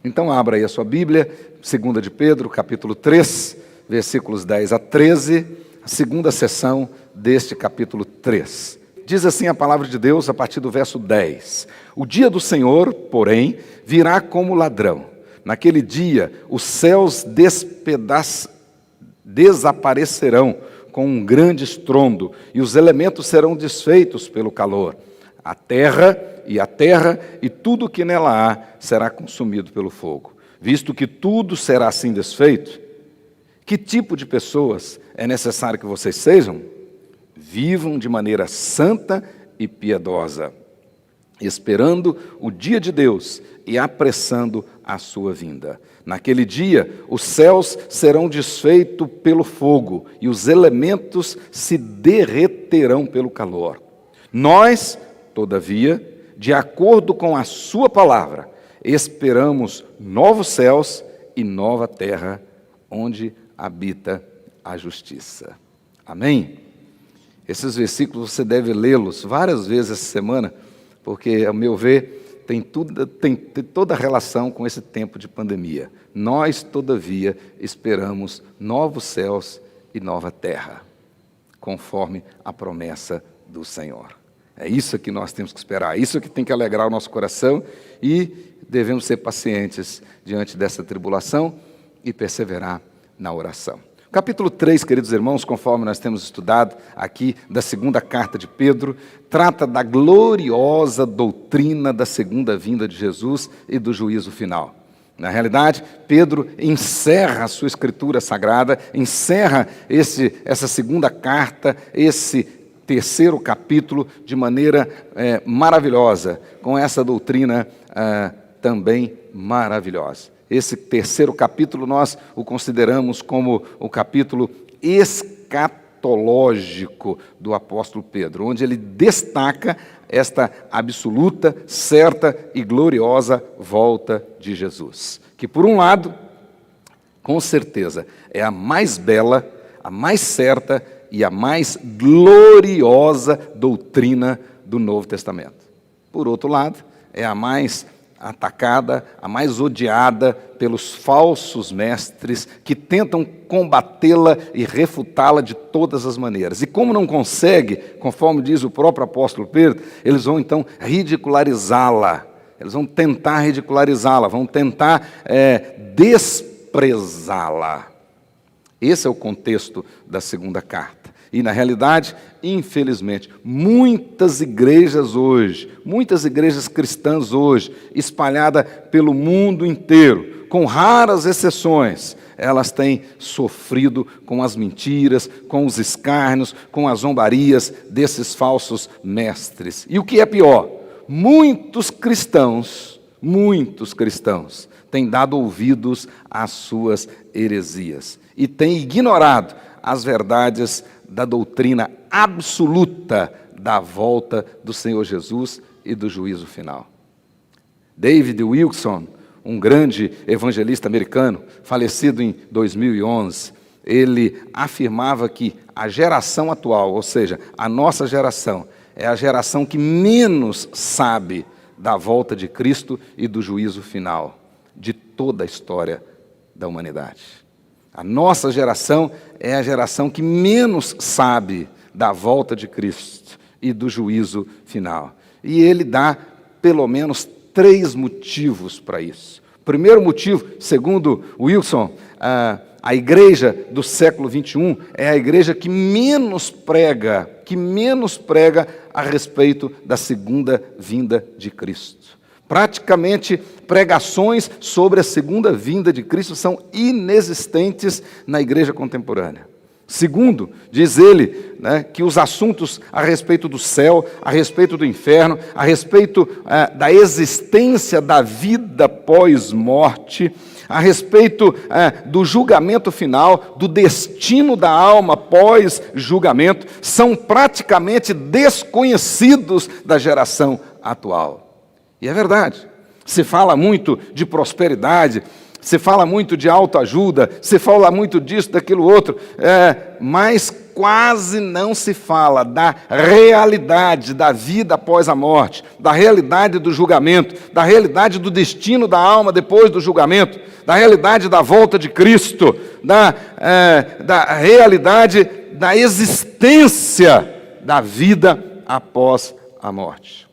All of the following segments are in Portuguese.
Então abra aí a sua Bíblia, 2 de Pedro, capítulo 3, versículos 10 a 13, a segunda sessão deste capítulo 3. Diz assim a palavra de Deus a partir do verso 10. O dia do Senhor, porém, virá como ladrão. Naquele dia, os céus desaparecerão com um grande estrondo, e os elementos serão desfeitos pelo calor. A terra e tudo o que nela há será consumido pelo fogo. Visto que tudo será assim desfeito, que tipo de pessoas é necessário que vocês sejam? Vivam de maneira santa e piedosa, esperando o dia de Deus e apressando a sua vinda. Naquele dia, os céus serão desfeitos pelo fogo e os elementos se derreterão pelo calor. Nós, todavia, de acordo com a sua palavra, esperamos novos céus e nova terra, onde habita a justiça. Amém? Esses versículos você deve lê-los várias vezes essa semana, porque, ao meu ver, tem toda a relação com esse tempo de pandemia. Nós, todavia, esperamos novos céus e nova terra, conforme a promessa do Senhor. É isso que nós temos que esperar, é isso que tem que alegrar o nosso coração e devemos ser pacientes diante dessa tribulação e perseverar na oração. Capítulo 3, queridos irmãos, conforme nós temos estudado aqui da segunda carta de Pedro, trata da gloriosa doutrina da segunda vinda de Jesus e do juízo final. Na realidade, Pedro encerra a sua escritura sagrada, encerra essa segunda carta, esse terceiro capítulo, de maneira maravilhosa, com essa doutrina também maravilhosa. Esse terceiro capítulo nós o consideramos como o capítulo escatológico do apóstolo Pedro, onde ele destaca esta absoluta, certa e gloriosa volta de Jesus, que por um lado, com certeza, é a mais bela, a mais certa e a mais gloriosa doutrina do Novo Testamento. Por outro lado, é a mais atacada, a mais odiada pelos falsos mestres que tentam combatê-la e refutá-la de todas as maneiras. E como não consegue, conforme diz o próprio apóstolo Pedro, eles vão então ridicularizá-la, eles vão tentar ridicularizá-la, vão tentar desprezá-la. Esse é o contexto da segunda carta. E, na realidade, infelizmente, muitas igrejas cristãs hoje, espalhadas pelo mundo inteiro, com raras exceções, elas têm sofrido com as mentiras, com os escárnios, com as zombarias desses falsos mestres. E o que é pior, muitos cristãos têm dado ouvidos às suas heresias e têm ignorado as verdades da doutrina absoluta da volta do Senhor Jesus e do juízo final. David Wilkerson, um grande evangelista americano, falecido em 2011, ele afirmava que a geração atual, ou seja, a nossa geração, é a geração que menos sabe da volta de Cristo e do juízo final de toda a história da humanidade. A nossa geração é a geração que menos sabe da volta de Cristo e do juízo final. E ele dá pelo menos 3 motivos para isso. O primeiro motivo, segundo Wilson, a igreja do século XXI é a igreja que menos prega a respeito da segunda vinda de Cristo. Praticamente, pregações sobre a segunda vinda de Cristo são inexistentes na igreja contemporânea. Segundo, diz ele, que os assuntos a respeito do céu, a respeito do inferno, a respeito da existência da vida pós-morte, a respeito do julgamento final, do destino da alma pós-julgamento, são praticamente desconhecidos da geração atual. E é verdade, se fala muito de prosperidade, se fala muito de autoajuda, se fala muito disso, daquilo outro, mas quase não se fala da realidade da vida após a morte, da realidade do julgamento, da realidade do destino da alma depois do julgamento, da realidade da volta de Cristo, da realidade da existência da vida após a morte.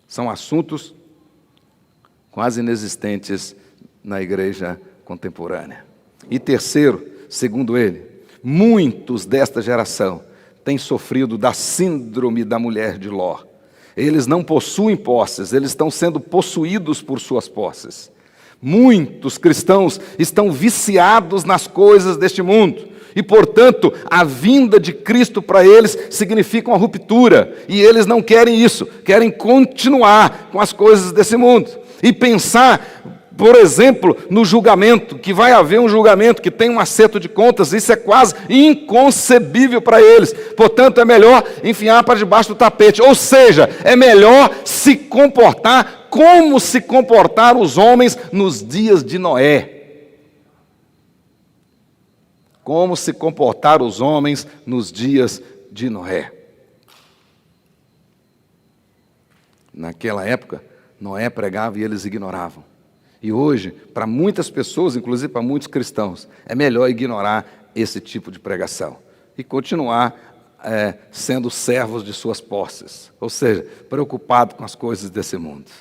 São assuntos quase inexistentes na igreja contemporânea. E terceiro, segundo ele, muitos desta geração têm sofrido da síndrome da mulher de Ló. Eles não possuem posses, eles estão sendo possuídos por suas posses. Muitos cristãos estão viciados nas coisas deste mundo. E, portanto, a vinda de Cristo para eles significa uma ruptura. E eles não querem isso, querem continuar com as coisas desse mundo. E pensar, por exemplo, no julgamento, que vai haver um julgamento, que tem um acerto de contas, isso é quase inconcebível para eles. Portanto, é melhor enfiar para debaixo do tapete. Ou seja, é melhor se comportar como se comportaram os homens nos dias de Noé. Como se comportaram os homens nos dias de Noé. Naquela época, Noé pregava e eles ignoravam. E hoje, para muitas pessoas, inclusive para muitos cristãos, é melhor ignorar esse tipo de pregação e continuar sendo servos de suas posses, ou seja, preocupado com as coisas desse mundo.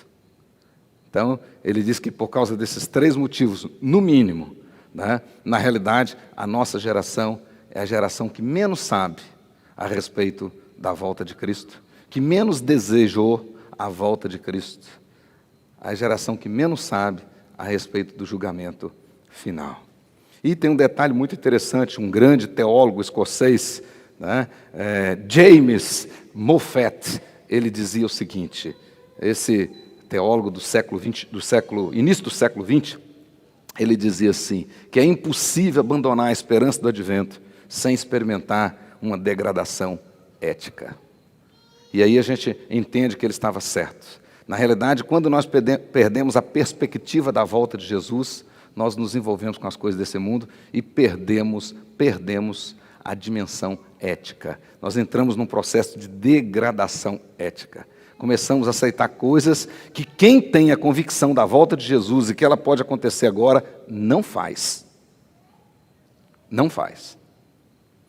Então, ele diz que por causa desses três motivos, no mínimo, né, na realidade, a nossa geração é a geração que menos sabe a respeito da volta de Cristo, que menos desejou a volta de Cristo, a geração que menos sabe a respeito do julgamento final. E tem um detalhe muito interessante, um grande teólogo escocês, né, James Moffat, ele dizia o seguinte, esse teólogo do início do século XX, ele dizia assim, que é impossível abandonar a esperança do advento sem experimentar uma degradação ética. E aí a gente entende que ele estava certo. Na realidade, quando nós perdemos a perspectiva da volta de Jesus, nós nos envolvemos com as coisas desse mundo e perdemos a dimensão ética. Nós entramos num processo de degradação ética. Começamos a aceitar coisas que quem tem a convicção da volta de Jesus e que ela pode acontecer agora, não faz. Não faz.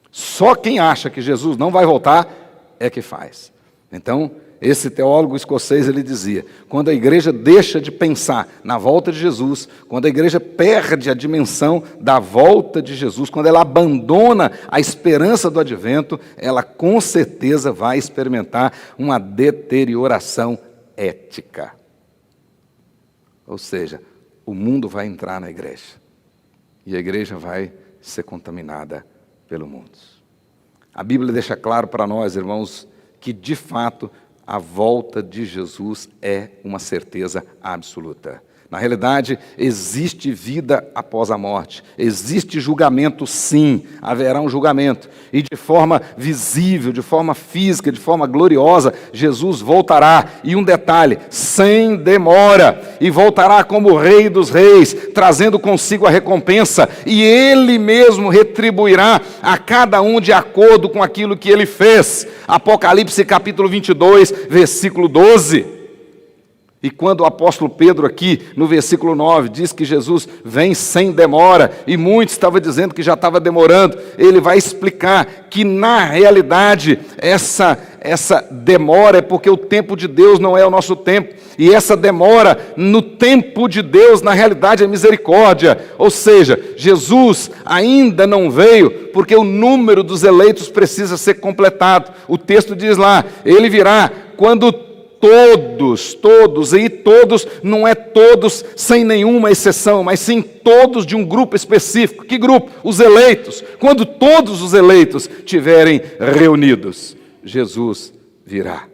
Só quem acha que Jesus não vai voltar é que faz. Então, esse teólogo escocês, ele dizia, quando a igreja deixa de pensar na volta de Jesus, quando a igreja perde a dimensão da volta de Jesus, quando ela abandona a esperança do advento, ela com certeza vai experimentar uma deterioração ética. Ou seja, o mundo vai entrar na igreja e a igreja vai ser contaminada pelo mundo. A Bíblia deixa claro para nós, irmãos, que de fato a volta de Jesus é uma certeza absoluta. Na realidade, existe vida após a morte. Existe julgamento, sim. Haverá um julgamento. E de forma visível, de forma física, de forma gloriosa, Jesus voltará. E um detalhe, sem demora. E voltará como Rei dos Reis, trazendo consigo a recompensa. E Ele mesmo retribuirá a cada um de acordo com aquilo que Ele fez. Apocalipse capítulo 22, versículo 12. E quando o apóstolo Pedro aqui, no versículo 9, diz que Jesus vem sem demora, e muitos estavam dizendo que já estava demorando, ele vai explicar que na realidade essa demora é porque o tempo de Deus não é o nosso tempo, e essa demora no tempo de Deus na realidade é misericórdia, ou seja, Jesus ainda não veio porque o número dos eleitos precisa ser completado. O texto diz lá, ele virá quando todos, e todos não é todos sem nenhuma exceção, mas sim todos de um grupo específico. Que grupo? Os eleitos. Quando todos os eleitos estiverem reunidos, Jesus virá.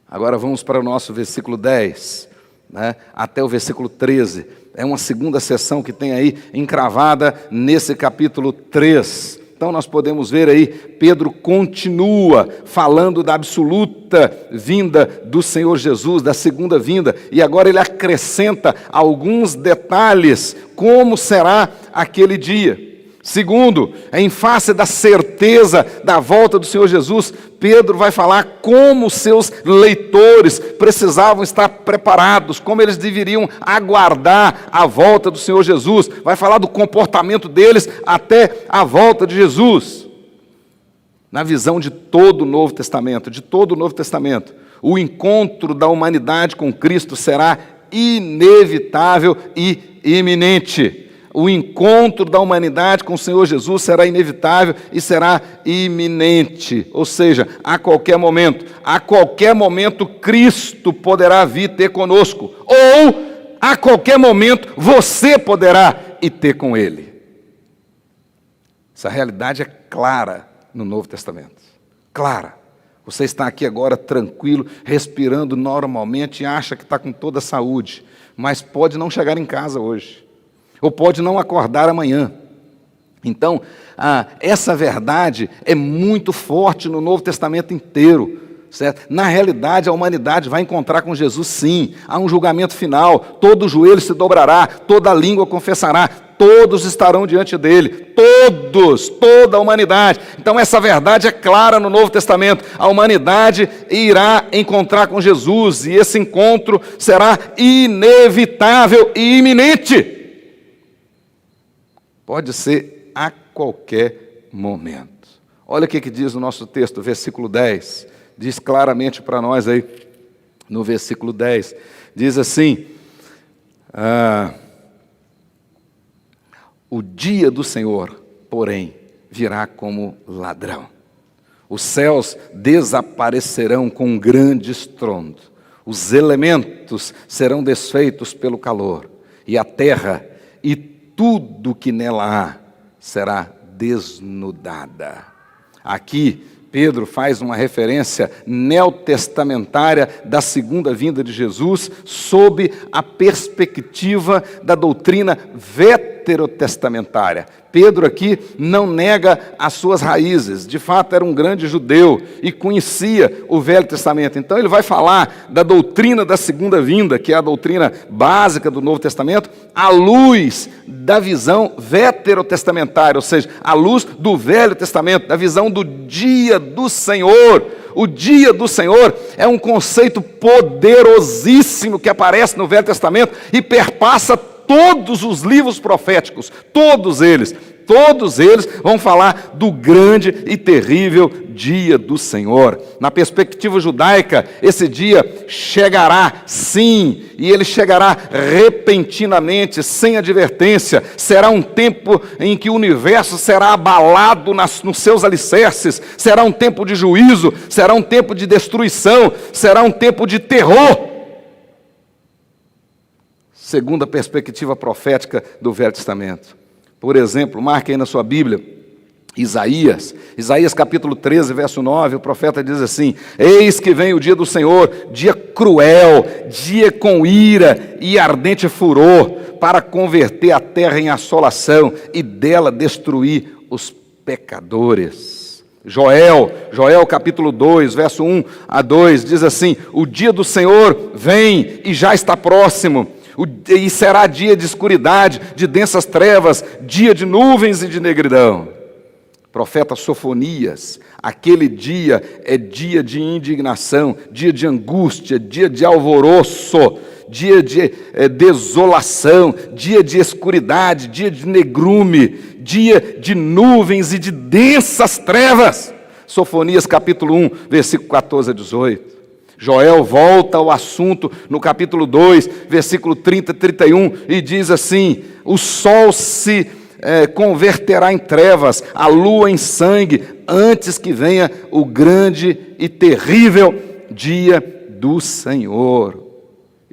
Agora vamos para o nosso versículo 10, né, até o versículo 13. É uma segunda sessão que tem aí encravada nesse capítulo 3. Então nós podemos ver aí, Pedro continua falando da absoluta vinda do Senhor Jesus, da segunda vinda, e agora ele acrescenta alguns detalhes, como será aquele dia. Segundo, em face da certeza da volta do Senhor Jesus, Pedro vai falar como seus leitores precisavam estar preparados, como eles deveriam aguardar a volta do Senhor Jesus. Vai falar do comportamento deles até a volta de Jesus. Na visão de todo o Novo Testamento, o encontro da humanidade com Cristo será inevitável e iminente. O encontro da humanidade com o Senhor Jesus será inevitável e será iminente. Ou seja, a qualquer momento Cristo poderá vir ter conosco. Ou, a qualquer momento, você poderá ir ter com Ele. Essa realidade é clara no Novo Testamento. Clara. Você está aqui agora tranquilo, respirando normalmente e acha que está com toda a saúde, mas pode não chegar em casa hoje. Ou pode não acordar amanhã. Então, essa verdade é muito forte no Novo Testamento inteiro. Certo? Na realidade, a humanidade vai encontrar com Jesus sim. Há um julgamento final, todo joelho se dobrará, toda língua confessará, todos estarão diante dele. Todos, toda a humanidade. Então essa verdade é clara no Novo Testamento. A humanidade irá encontrar com Jesus e esse encontro será inevitável e iminente. Pode ser a qualquer momento. Olha o que diz o nosso texto, versículo 10. Diz claramente para nós aí, no versículo 10. Diz assim: o dia do Senhor, porém, virá como ladrão. Os céus desaparecerão com um grande estrondo. Os elementos serão desfeitos pelo calor. E a terra e tudo que nela há será desnudada. Aqui, Pedro faz uma referência neotestamentária da segunda vinda de Jesus sob a perspectiva da doutrina veterotestamentária. Pedro aqui não nega as suas raízes, de fato era um grande judeu e conhecia o Velho Testamento. Então ele vai falar da doutrina da segunda vinda, que é a doutrina básica do Novo Testamento, à luz da visão veterotestamentária, ou seja, à luz do Velho Testamento, da visão do dia do Senhor. O dia do Senhor é um conceito poderosíssimo que aparece no Velho Testamento e perpassa todos os livros proféticos, todos eles vão falar do grande e terrível dia do Senhor. Na perspectiva judaica, esse dia chegará, sim, e ele chegará repentinamente, sem advertência. Será um tempo em que o universo será abalado nos seus alicerces, será um tempo de juízo, será um tempo de destruição, será um tempo de terror. Segundo a perspectiva profética do Velho Testamento. Por exemplo, marque aí na sua Bíblia, Isaías capítulo 13, verso 9, o profeta diz assim: eis que vem o dia do Senhor, dia cruel, dia com ira e ardente furor, para converter a terra em assolação e dela destruir os pecadores. Joel capítulo 2, verso 1 a 2, diz assim: o dia do Senhor vem e já está próximo, e será dia de escuridade, de densas trevas, dia de nuvens e de negridão. Profeta Sofonias: aquele dia é dia de indignação, dia de angústia, dia de alvoroço, dia de desolação, dia de escuridade, dia de negrume, dia de nuvens e de densas trevas. Sofonias capítulo 1, versículo 14 a 18. Joel volta ao assunto no capítulo 2, versículo 30 e 31, e diz assim: o sol se converterá em trevas, a lua em sangue, antes que venha o grande e terrível dia do Senhor.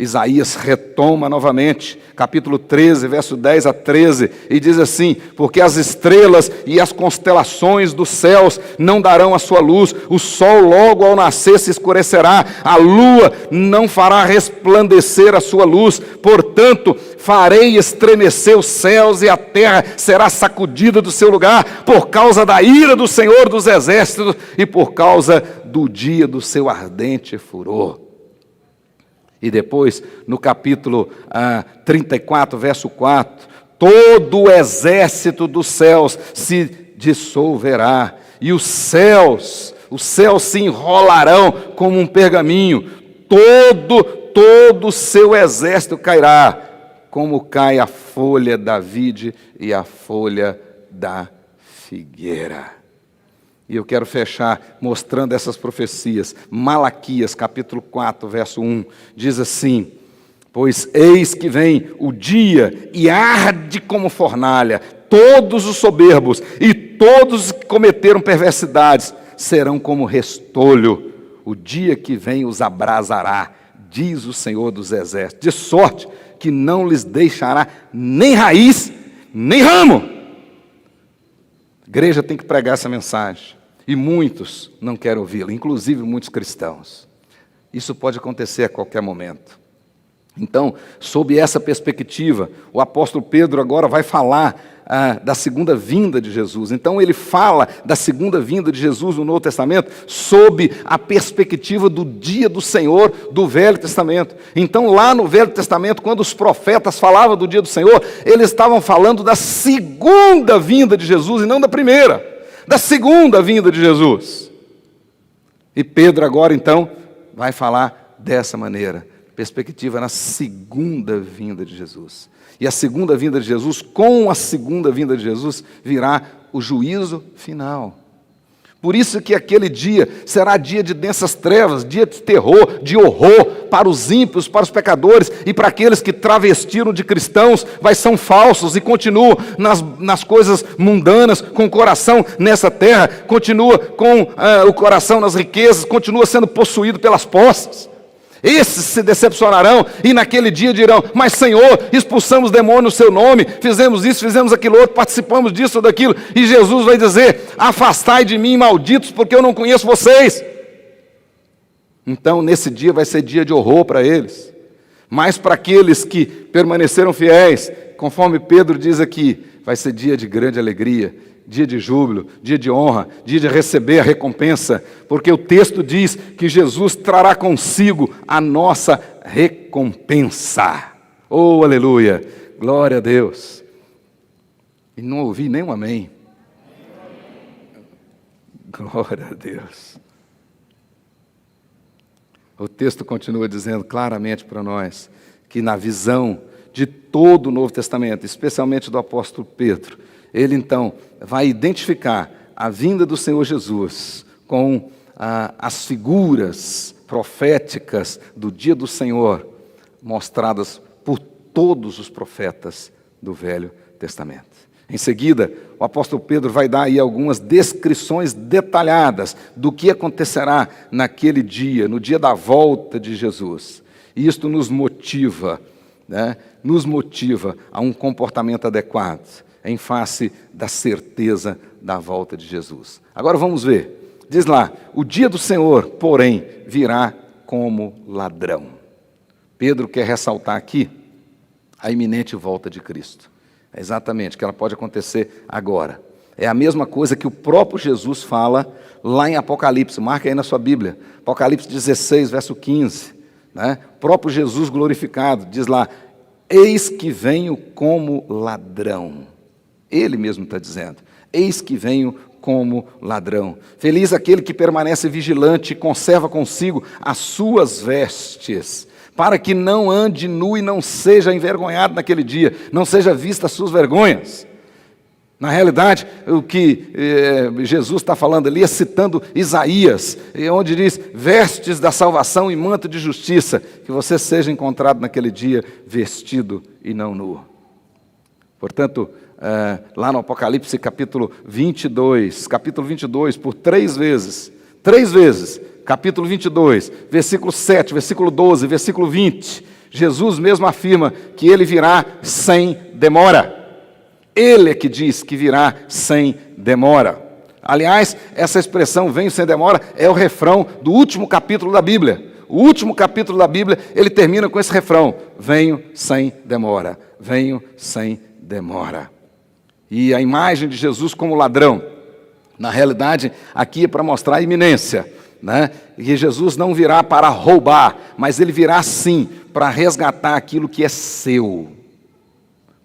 Isaías retoma novamente, capítulo 13, verso 10 a 13, e diz assim: porque as estrelas e as constelações dos céus não darão a sua luz, o sol logo ao nascer se escurecerá, a lua não fará resplandecer a sua luz, portanto, farei estremecer os céus e a terra será sacudida do seu lugar, por causa da ira do Senhor dos exércitos e por causa do dia do seu ardente furor. E depois, no capítulo 34, verso 4, todo o exército dos céus se dissolverá, e os céus se enrolarão como um pergaminho, todo o seu exército cairá, como cai a folha da vide e a folha da figueira. E eu quero fechar mostrando essas profecias. Malaquias, capítulo 4, verso 1, diz assim: pois eis que vem o dia e arde como fornalha, todos os soberbos e todos os que cometeram perversidades serão como restolho. O dia que vem os abrasará, diz o Senhor dos Exércitos, de sorte que não lhes deixará nem raiz, nem ramo. A igreja tem que pregar essa mensagem, e muitos não querem ouvi-la, inclusive muitos cristãos. Isso pode acontecer a qualquer momento. Então, sob essa perspectiva, o apóstolo Pedro agora vai falar da segunda vinda de Jesus. Então ele fala da segunda vinda de Jesus no Novo Testamento sob a perspectiva do dia do Senhor do Velho Testamento. Então lá no Velho Testamento, quando os profetas falavam do dia do Senhor, eles estavam falando da segunda vinda de Jesus e não da primeira, da segunda vinda de Jesus. E Pedro agora então vai falar dessa maneira, perspectiva na segunda vinda de Jesus. E a segunda vinda de Jesus, com a segunda vinda de Jesus, virá o juízo final. Por isso que aquele dia será dia de densas trevas, dia de terror, de horror para os ímpios, para os pecadores e para aqueles que travestiram de cristãos, são falsos e continuam nas coisas mundanas, com o coração nessa terra, continua com o coração nas riquezas, continua sendo possuído pelas posses. Esses se decepcionarão e naquele dia dirão: mas Senhor, expulsamos demônio no seu nome, fizemos isso, fizemos aquilo outro, participamos disso ou daquilo. E Jesus vai dizer: afastai de mim, malditos, porque eu não conheço vocês. Então nesse dia vai ser dia de horror para eles. Mas para aqueles que permaneceram fiéis, conforme Pedro diz aqui, vai ser dia de grande alegria, dia de júbilo, dia de honra, dia de receber a recompensa, porque o texto diz que Jesus trará consigo a nossa recompensa. Oh, aleluia, glória a Deus. E não ouvi nem um amém. Glória a Deus. O texto continua dizendo claramente para nós que na visão de todo o Novo Testamento, especialmente do apóstolo Pedro, ele então vai identificar a vinda do Senhor Jesus com as figuras proféticas do dia do Senhor, mostradas por todos os profetas do Velho Testamento. Em seguida, o apóstolo Pedro vai dar aí algumas descrições detalhadas do que acontecerá naquele dia, no dia da volta de Jesus. E isto nos motiva a um comportamento adequado, em face da certeza da volta de Jesus. Agora vamos ver. Diz lá: o dia do Senhor, porém, virá como ladrão. Pedro quer ressaltar aqui a iminente volta de Cristo. É exatamente, que ela pode acontecer agora. É a mesma coisa que o próprio Jesus fala lá em Apocalipse. Marca aí na sua Bíblia. Apocalipse 16, verso 15. O próprio Jesus glorificado diz lá: eis que venho como ladrão. Ele mesmo está dizendo: eis que venho como ladrão. Feliz aquele que permanece vigilante e conserva consigo as suas vestes, para que não ande nu e não seja envergonhado naquele dia, não seja vista as suas vergonhas. Na realidade, o que Jesus está falando ali é citando Isaías, onde diz: vestes da salvação e manto de justiça, que você seja encontrado naquele dia vestido e não nu. Portanto, lá no Apocalipse capítulo 22, por três vezes, capítulo 22, versículo 7, versículo 12, versículo 20, Jesus mesmo afirma que ele virá sem demora. Ele é que diz que virá sem demora. Aliás, essa expressão "venho sem demora" é o refrão do último capítulo da Bíblia. O último capítulo da Bíblia, ele termina com esse refrão: venho sem demora, venho sem demora. E a imagem de Jesus como ladrão, na realidade, aqui é para mostrar a iminência, E Jesus não virá para roubar, mas ele virá sim para resgatar aquilo que é seu.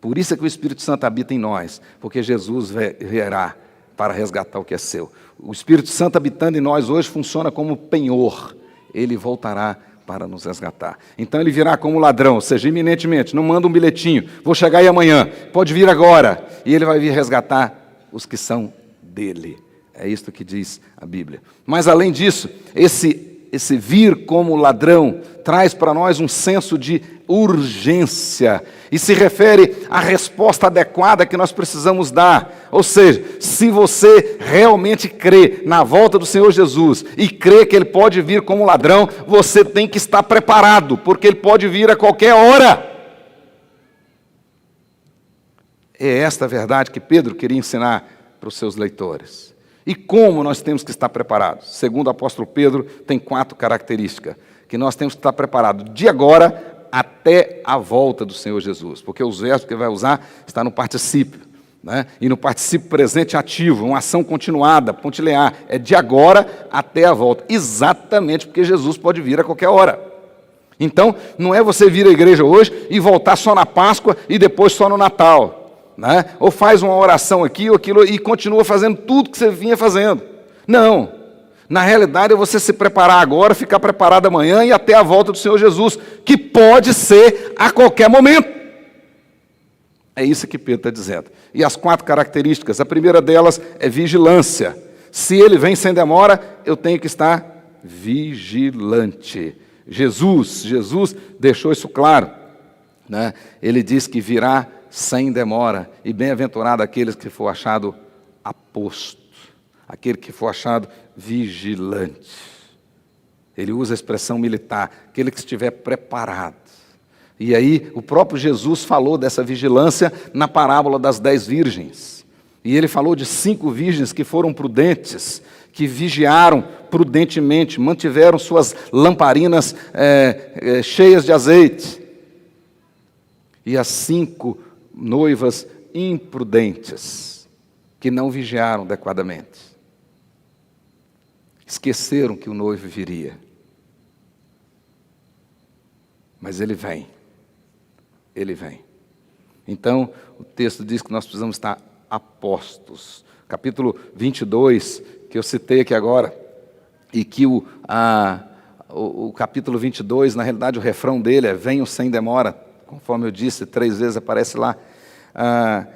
Por isso é que o Espírito Santo habita em nós, porque Jesus virá para resgatar o que é seu. O Espírito Santo habitando em nós hoje funciona como penhor. Ele voltará para nos resgatar. Então ele virá como ladrão, ou seja, iminentemente, não manda um bilhetinho, vou chegar aí amanhã, pode vir agora. E ele vai vir resgatar os que são dele. É isto que diz a Bíblia. Mas além disso, esse vir como ladrão traz para nós um senso de urgência e se refere à resposta adequada que nós precisamos dar. Ou seja, se você realmente crê na volta do Senhor Jesus e crê que Ele pode vir como ladrão, você tem que estar preparado, porque Ele pode vir a qualquer hora. É esta a verdade que Pedro queria ensinar para os seus leitores. E como nós temos que estar preparados? Segundo o apóstolo Pedro, tem 4 características que nós temos que estar preparados de agora até a volta do Senhor Jesus. Porque os versos que ele vai usar está no particípio, né? E no particípio presente ativo, uma ação continuada, pontilear. É de agora até a volta. Exatamente porque Jesus pode vir a qualquer hora. Então, não é você vir à igreja hoje e voltar só na Páscoa e depois só no Natal. Né? Ou faz uma oração aqui ou aquilo e continua fazendo tudo que você vinha fazendo. Não. Na realidade é você se preparar agora, ficar preparado amanhã e até a volta do Senhor Jesus, que pode ser a qualquer momento. É isso que Pedro está dizendo. E as 4 características, a primeira delas é vigilância. Se ele vem sem demora, eu tenho que estar vigilante. Jesus deixou isso claro. Né? Ele diz que virá sem demora, e bem-aventurado aqueles que for achado aposto, aquele que for achado vigilante. Ele usa a expressão militar, aquele que estiver preparado. E aí, o próprio Jesus falou dessa vigilância na parábola das 10 virgens. E ele falou de 5 virgens que foram prudentes, que vigiaram prudentemente, mantiveram suas lamparinas cheias de azeite. E as 5 noivas imprudentes, que não vigiaram adequadamente. Esqueceram que o noivo viria. Mas ele vem. Ele vem. Então, o texto diz que nós precisamos estar apostos. Capítulo 22, que eu citei aqui agora, e que o capítulo 22, na realidade, o refrão dele é: venham sem demora. Conforme eu disse, 3 vezes aparece lá a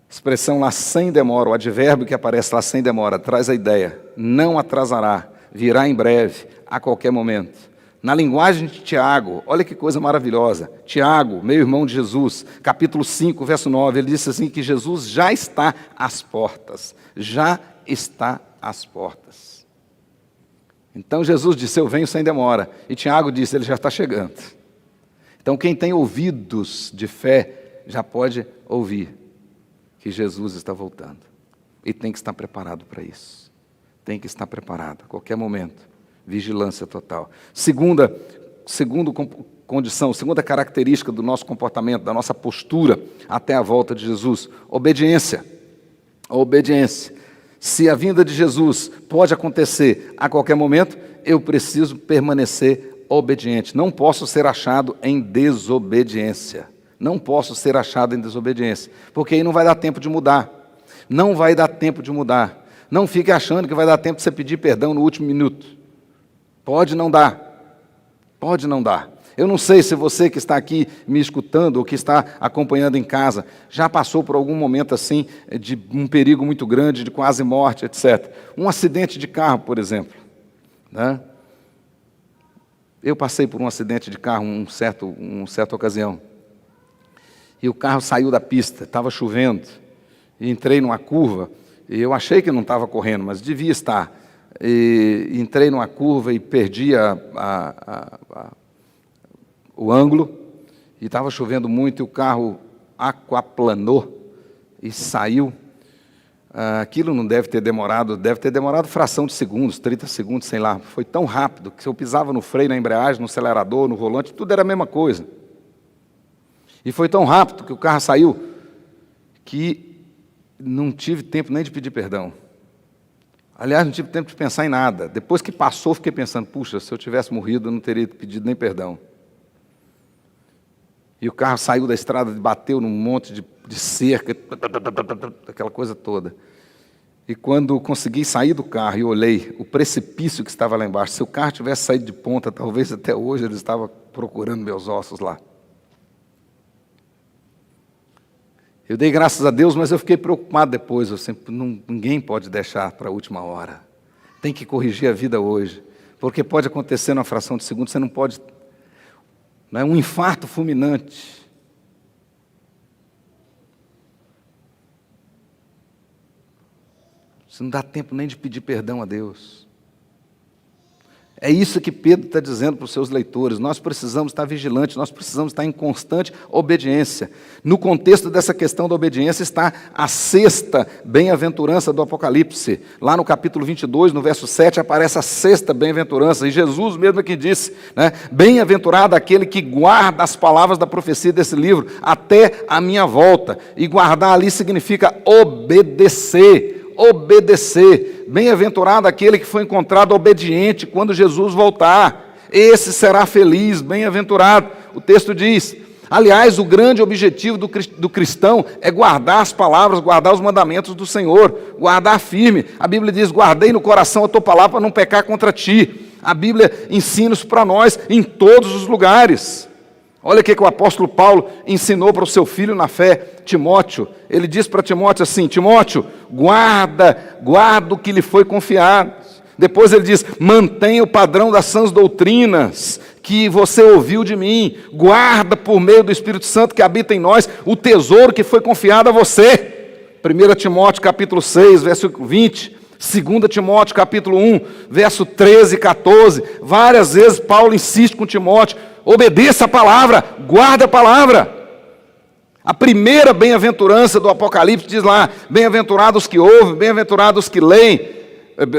expressão lá sem demora, o advérbio que aparece lá sem demora, traz a ideia, não atrasará, virá em breve, a qualquer momento. Na linguagem de Tiago, olha que coisa maravilhosa, Tiago, meu irmão de Jesus, capítulo 5, verso 9, ele disse assim que Jesus já está às portas, já está às portas. Então Jesus disse, eu venho sem demora, e Tiago disse, ele já está chegando. Então, quem tem ouvidos de fé já pode ouvir que Jesus está voltando. E tem que estar preparado para isso. Tem que estar preparado a qualquer momento. Vigilância total. Segunda condição, segunda característica do nosso comportamento, da nossa postura até a volta de Jesus, obediência. A obediência. Se a vinda de Jesus pode acontecer a qualquer momento, eu preciso permanecer obediente. Não posso ser achado em desobediência. Não posso ser achado em desobediência. Porque aí não vai dar tempo de mudar. Não vai dar tempo de mudar. Não fique achando que vai dar tempo de você pedir perdão no último minuto. Pode não dar. Pode não dar. Eu não sei se você que está aqui me escutando ou que está acompanhando em casa já passou por algum momento assim de um perigo muito grande, de quase morte, etc. Um acidente de carro, por exemplo. Né? Eu passei por um acidente de carro em certa ocasião. E o carro saiu da pista, estava chovendo. E entrei numa curva, e eu achei que não estava correndo, mas devia estar. E entrei numa curva e perdi o ângulo, e estava chovendo muito, e o carro aquaplanou e saiu. Aquilo não deve ter demorado fração de segundos, 30 segundos, sei lá. Foi tão rápido que se eu pisava no freio, na embreagem, no acelerador, no volante, tudo era a mesma coisa. E foi tão rápido que o carro saiu que não tive tempo nem de pedir perdão. Aliás, não tive tempo de pensar em nada. Depois que passou, fiquei pensando, puxa, se eu tivesse morrido, eu não teria pedido nem perdão. E o carro saiu da estrada, bateu num monte de cerca, aquela coisa toda. E quando consegui sair do carro e olhei o precipício que estava lá embaixo, se o carro tivesse saído de ponta, talvez até hoje ele estava procurando meus ossos lá. Eu dei graças a Deus, mas eu fiquei preocupado depois. Ninguém pode deixar para a última hora. Tem que corrigir a vida hoje. Porque pode acontecer numa fração de segundo, você não pode... Não é um infarto fulminante. Você não dá tempo nem de pedir perdão a Deus. É isso que Pedro está dizendo para os seus leitores. Nós precisamos estar vigilantes, nós precisamos estar em constante obediência. No contexto dessa questão da obediência está a sexta bem-aventurança do Apocalipse. Lá no capítulo 22, no verso 7, aparece a sexta bem-aventurança. E Jesus mesmo é que disse, né? Bem-aventurado aquele que guarda as palavras da profecia desse livro até a minha volta. E guardar ali significa obedecer. Obedecer. Bem-aventurado aquele que foi encontrado obediente quando Jesus voltar. Esse será feliz, bem-aventurado. O texto diz. Aliás, o grande objetivo do cristão é guardar as palavras, guardar os mandamentos do Senhor, guardar firme. A Bíblia diz, guardei no coração a tua palavra para não pecar contra ti. A Bíblia ensina isso para nós em todos os lugares. Olha o que o apóstolo Paulo ensinou para o seu filho na fé, Timóteo. Ele diz para Timóteo assim, Timóteo, guarda o que lhe foi confiado. Depois ele diz, mantenha o padrão das sãs doutrinas que você ouviu de mim. Guarda por meio do Espírito Santo que habita em nós o tesouro que foi confiado a você. 1 Timóteo capítulo 6, verso 20. 2 Timóteo capítulo 1, verso 13 e 14. Várias vezes Paulo insiste com Timóteo, obedeça a palavra, guarda a palavra. A primeira bem-aventurança do Apocalipse diz lá, bem-aventurados que ouvem, bem-aventurados que leem,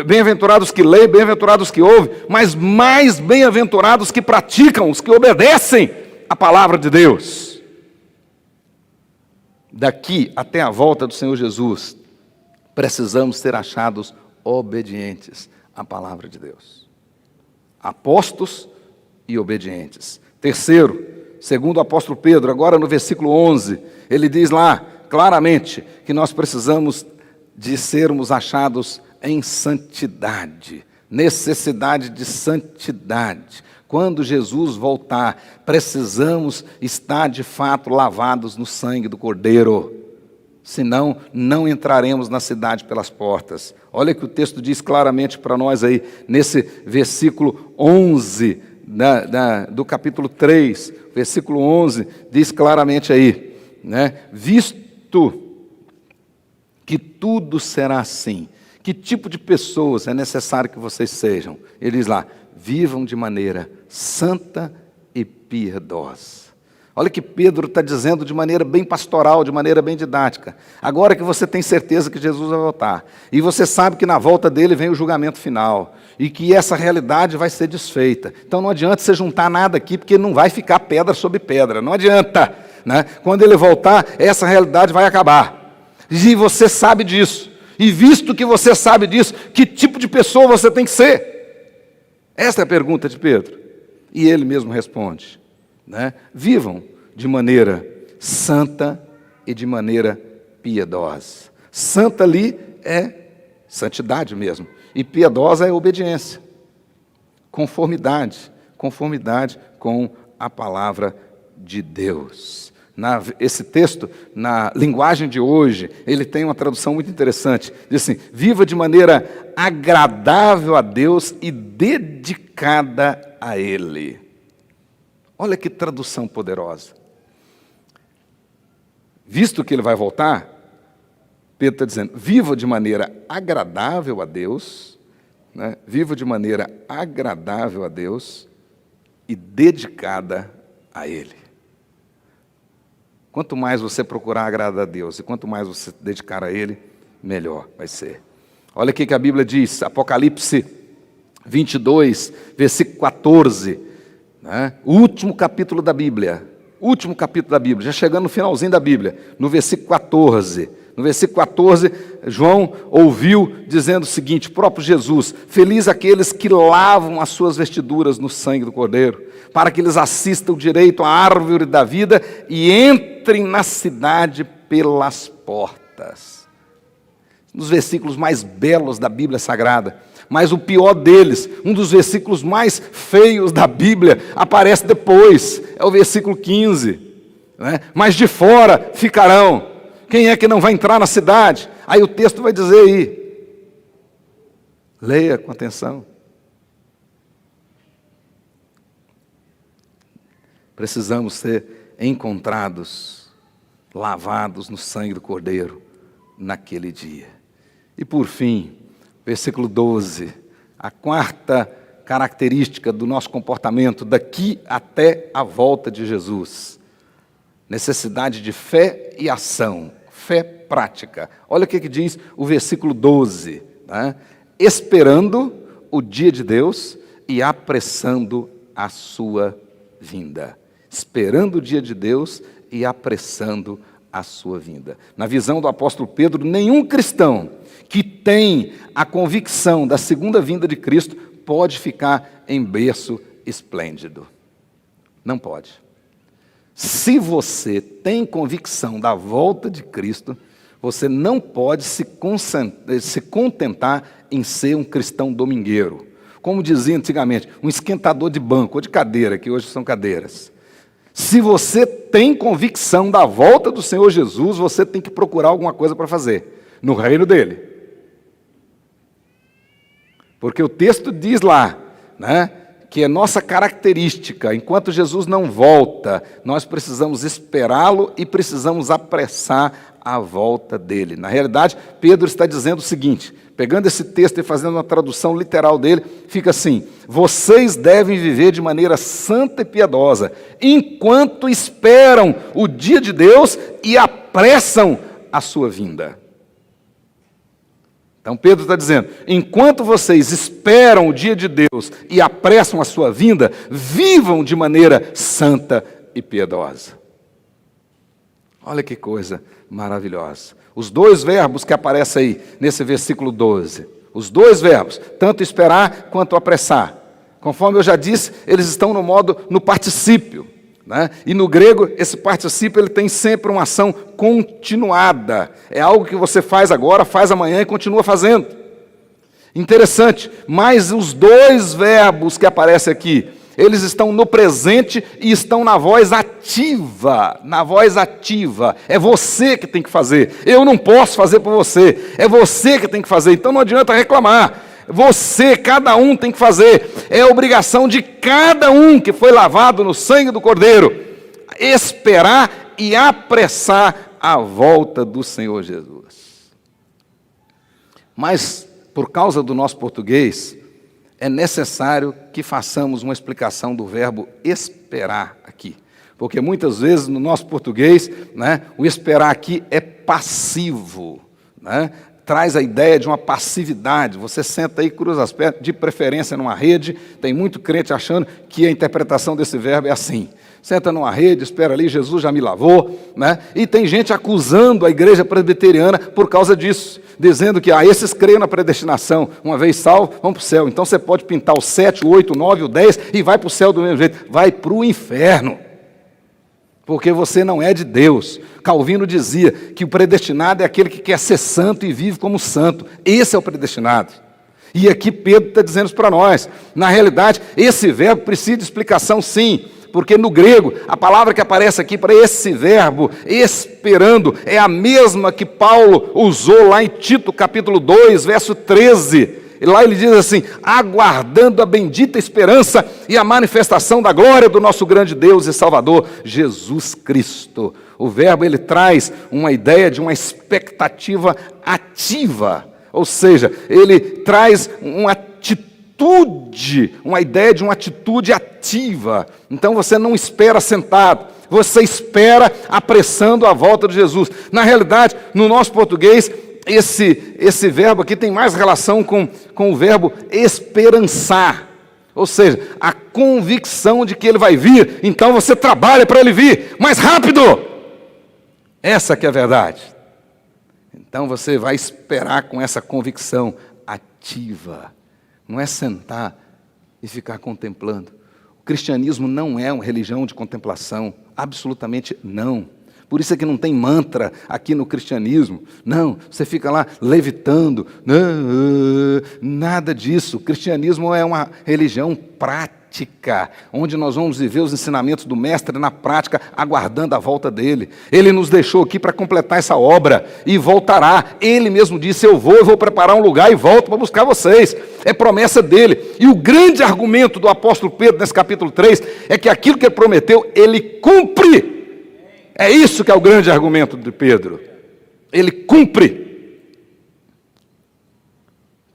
bem-aventurados que ouvem, mas mais bem-aventurados que praticam, os que obedecem a palavra de Deus. Daqui até a volta do Senhor Jesus, precisamos ser achados obedientes à palavra de Deus. Apostos e obedientes. Terceiro, segundo o apóstolo Pedro, agora no versículo 11, ele diz lá claramente que nós precisamos de sermos achados em santidade, necessidade de santidade. Quando Jesus voltar, precisamos estar de fato lavados no sangue do Cordeiro. Senão, não entraremos na cidade pelas portas. Olha que o texto diz claramente para nós aí, nesse versículo 11 do capítulo 3, versículo 11, diz claramente aí, né? Visto que tudo será assim, que tipo de pessoas é necessário que vocês sejam? Ele diz lá, vivam de maneira santa e piedosa. Olha que Pedro está dizendo de maneira bem pastoral, de maneira bem didática. Agora que você tem certeza que Jesus vai voltar, e você sabe que na volta dele vem o julgamento final, e que essa realidade vai ser desfeita. Então não adianta você juntar nada aqui, porque não vai ficar pedra sobre pedra. Não adianta, né? Quando ele voltar, essa realidade vai acabar. E você sabe disso. E visto que você sabe disso, que tipo de pessoa você tem que ser? Essa é a pergunta de Pedro. E ele mesmo responde, né? Vivam de maneira santa e de maneira piedosa. Santa ali é santidade mesmo. E piedosa é obediência. Conformidade com a palavra de Deus. Esse texto, na linguagem de hoje, ele tem uma tradução muito interessante. Diz assim, viva de maneira agradável a Deus e dedicada a Ele. Olha que tradução poderosa. Visto que Ele vai voltar, Pedro está dizendo, viva de maneira agradável a Deus, né? Viva de maneira agradável a Deus e dedicada a Ele. Quanto mais você procurar agradar a Deus e quanto mais você dedicar a Ele, melhor vai ser. Olha o que a Bíblia diz, Apocalipse 22, versículo 14, né? O último capítulo da Bíblia, já chegando no finalzinho da Bíblia, no versículo 14, No versículo 14, João ouviu dizendo o seguinte, o próprio Jesus: feliz aqueles que lavam as suas vestiduras no sangue do Cordeiro, para que eles assistam direito à árvore da vida e entrem na cidade pelas portas. Um dos versículos mais belos da Bíblia Sagrada, mas o pior deles, um dos versículos mais feios da Bíblia, aparece depois, é o versículo 15, né? Mas de fora ficarão. Quem é que não vai entrar na cidade? Aí o texto vai dizer aí. Leia com atenção. Precisamos ser encontrados, lavados no sangue do Cordeiro, naquele dia. E por fim, versículo 12, a quarta característica do nosso comportamento daqui até a volta de Jesus. Necessidade de fé e ação, fé prática. Olha o que diz o versículo 12, né? Esperando o dia de Deus e apressando a sua vinda. Esperando o dia de Deus e apressando a sua vinda. Na visão do apóstolo Pedro, nenhum cristão que tem a convicção da segunda vinda de Cristo pode ficar em berço esplêndido. Não pode. Se você tem convicção da volta de Cristo, você não pode se contentar em ser um cristão domingueiro. Como dizia antigamente, um esquentador de banco ou de cadeira, que hoje são cadeiras. Se você tem convicção da volta do Senhor Jesus, você tem que procurar alguma coisa para fazer, no reino dele. Porque o texto diz lá, né, que é nossa característica, enquanto Jesus não volta, nós precisamos esperá-lo e precisamos apressar a volta dele. Na realidade, Pedro está dizendo o seguinte, pegando esse texto e fazendo uma tradução literal dele, fica assim: vocês devem viver de maneira santa e piedosa, enquanto esperam o dia de Deus e apressam a sua vinda. Então Pedro está dizendo, enquanto vocês esperam o dia de Deus e apressam a sua vinda, vivam de maneira santa e piedosa. Olha que coisa maravilhosa. Os dois verbos que aparecem aí nesse versículo 12, os dois verbos, tanto esperar quanto apressar. Conforme eu já disse, eles estão no particípio. Né? E no grego, esse particípio ele tem sempre uma ação continuada. É algo que você faz agora, faz amanhã e continua fazendo. Interessante, mas os dois verbos que aparecem aqui, eles estão no presente e estão na voz ativa. Na voz ativa. É você que tem que fazer. Eu não posso fazer por você. É você que tem que fazer. Então não adianta reclamar. Você, cada um tem que fazer. É a obrigação de cada um que foi lavado no sangue do Cordeiro. Esperar e apressar a volta do Senhor Jesus. Mas, por causa do nosso português, é necessário que façamos uma explicação do verbo esperar aqui. Porque muitas vezes no nosso português, né, o esperar aqui é passivo, né? Traz a ideia de uma passividade. Você senta aí, cruza as pernas, de preferência numa rede. Tem muito crente achando que a interpretação desse verbo é assim. Senta numa rede, espera ali, Jesus já me lavou. Né? E tem gente acusando a igreja presbiteriana por causa disso. Dizendo que esses creem na predestinação. Uma vez salvo, vão para o céu. Então você pode pintar o 7, o 8, o 9, o 10 e vai para o céu do mesmo jeito. Vai para o inferno. Porque você não é de Deus. Calvino dizia que o predestinado é aquele que quer ser santo e vive como santo. Esse é o predestinado. E aqui Pedro está dizendo isso para nós. Na realidade, esse verbo precisa de explicação sim. Porque no grego, a palavra que aparece aqui para esse verbo, esperando, é a mesma que Paulo usou lá em Tito capítulo 2, verso 13. E lá ele diz assim, aguardando a bendita esperança e a manifestação da glória do nosso grande Deus e Salvador, Jesus Cristo. O verbo, ele traz uma ideia de uma expectativa ativa, ou seja, ele traz uma atitude, uma ideia de uma atitude ativa. Então você não espera sentado, você espera apressando a volta de Jesus. Na realidade, no nosso português, esse verbo aqui tem mais relação com o verbo esperançar. Ou seja, a convicção de que ele vai vir, então você trabalha para ele vir mais rápido. Essa que é a verdade. Então você vai esperar com essa convicção ativa. Não é sentar e ficar contemplando. O cristianismo não é uma religião de contemplação. Absolutamente não. Por isso é que não tem mantra aqui no cristianismo. Não, você fica lá levitando. Nada disso. O cristianismo é uma religião prática, onde nós vamos viver os ensinamentos do Mestre na prática, aguardando a volta dele. Ele nos deixou aqui para completar essa obra e voltará. Ele mesmo disse, eu vou preparar um lugar e volto para buscar vocês. É promessa dele. E o grande argumento do apóstolo Pedro nesse capítulo 3 é que aquilo que ele prometeu, ele cumpre. É isso que é o grande argumento de Pedro. Ele cumpre.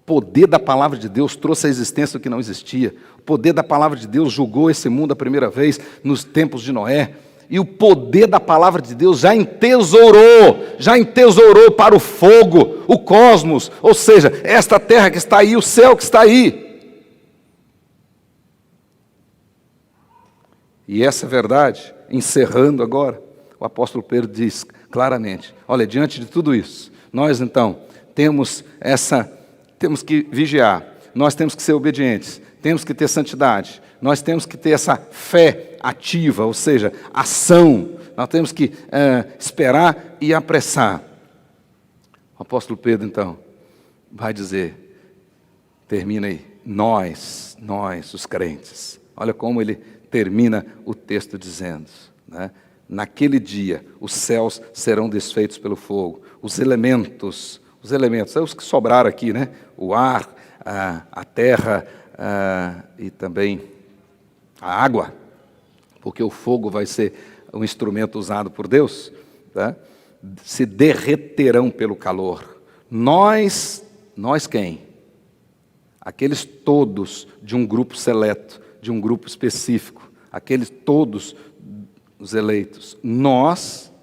O poder da palavra de Deus trouxe à existência o que não existia. O poder da palavra de Deus julgou esse mundo a primeira vez nos tempos de Noé. E o poder da palavra de Deus já entesourou para o fogo, o cosmos, ou seja, esta terra que está aí, o céu que está aí. E essa verdade, encerrando agora, o apóstolo Pedro diz claramente, olha, diante de tudo isso, nós então temos que vigiar, nós temos que ser obedientes, temos que ter santidade, nós temos que ter essa fé ativa, ou seja, ação, nós temos que esperar e apressar. O apóstolo Pedro então vai dizer, termina aí, nós, os crentes, olha como ele termina o texto dizendo, né? Naquele dia, os céus serão desfeitos pelo fogo. Os elementos, são os que sobraram aqui, né? O ar, a terra e também a água, porque o fogo vai ser um instrumento usado por Deus, tá? Se derreterão pelo calor. Nós quem? Aqueles todos de um grupo seleto, de um grupo específico, aqueles todos os eleitos, nós,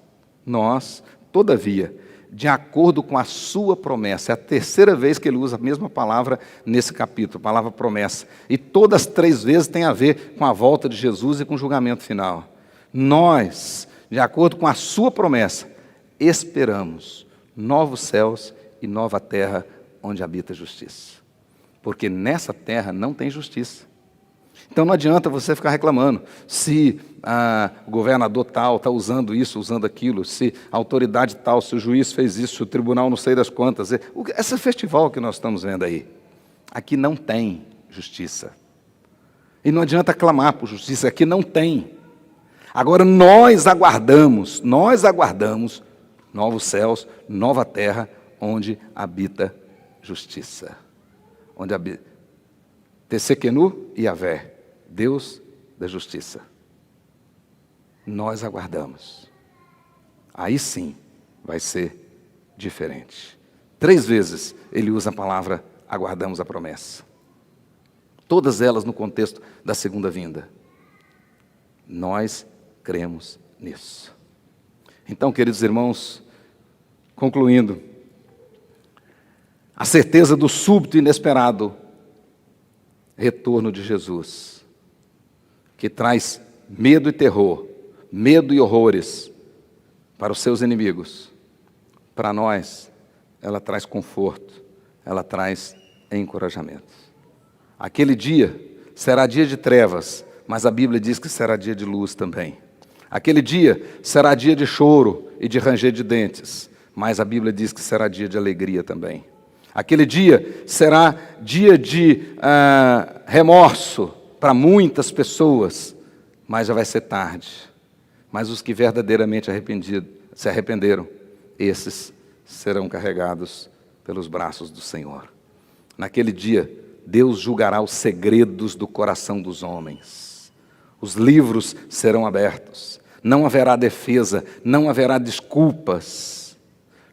todavia, de acordo com a sua promessa, é a terceira vez que ele usa a mesma palavra nesse capítulo, palavra promessa, e todas as 3 vezes tem a ver com a volta de Jesus e com o julgamento final. Nós, de acordo com a sua promessa, esperamos novos céus e nova terra onde habita a justiça, porque nessa terra não tem justiça. Então não adianta você ficar reclamando se o governador tal está usando isso, usando aquilo, se a autoridade tal, se o juiz fez isso, se o tribunal não sei das quantas. Esse festival que nós estamos vendo aí, aqui não tem justiça. E não adianta clamar por justiça, aqui não tem. Agora nós aguardamos novos céus, nova terra, onde habita justiça. Onde habita Tsequenu e Yahvé, Deus da justiça. Nós aguardamos. Aí sim vai ser diferente. 3 vezes ele usa a palavra aguardamos a promessa. Todas elas no contexto da segunda vinda. Nós cremos nisso. Então, queridos irmãos, concluindo, a certeza do súbito e inesperado retorno de Jesus, que traz medo e terror, medo e horrores para os seus inimigos. Para nós, ela traz conforto, ela traz encorajamento. Aquele dia será dia de trevas, mas a Bíblia diz que será dia de luz também. Aquele dia será dia de choro e de ranger de dentes, mas a Bíblia diz que será dia de alegria também. Aquele dia será dia de remorso para muitas pessoas, mas já vai ser tarde. Mas os que verdadeiramente se arrependeram, esses serão carregados pelos braços do Senhor. Naquele dia, Deus julgará os segredos do coração dos homens. Os livros serão abertos. Não haverá defesa, não haverá desculpas.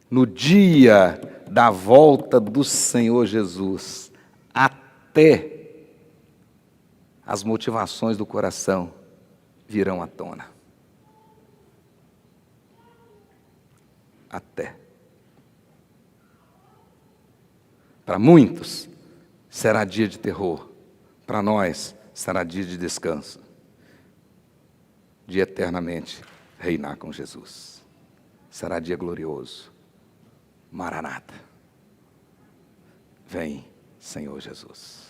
No dia da volta do Senhor Jesus, até as motivações do coração virão à tona. Até. Para muitos, será dia de terror. Para nós, será dia de descanso. De eternamente reinar com Jesus. Será dia glorioso. Maranata. Vem, Senhor Jesus.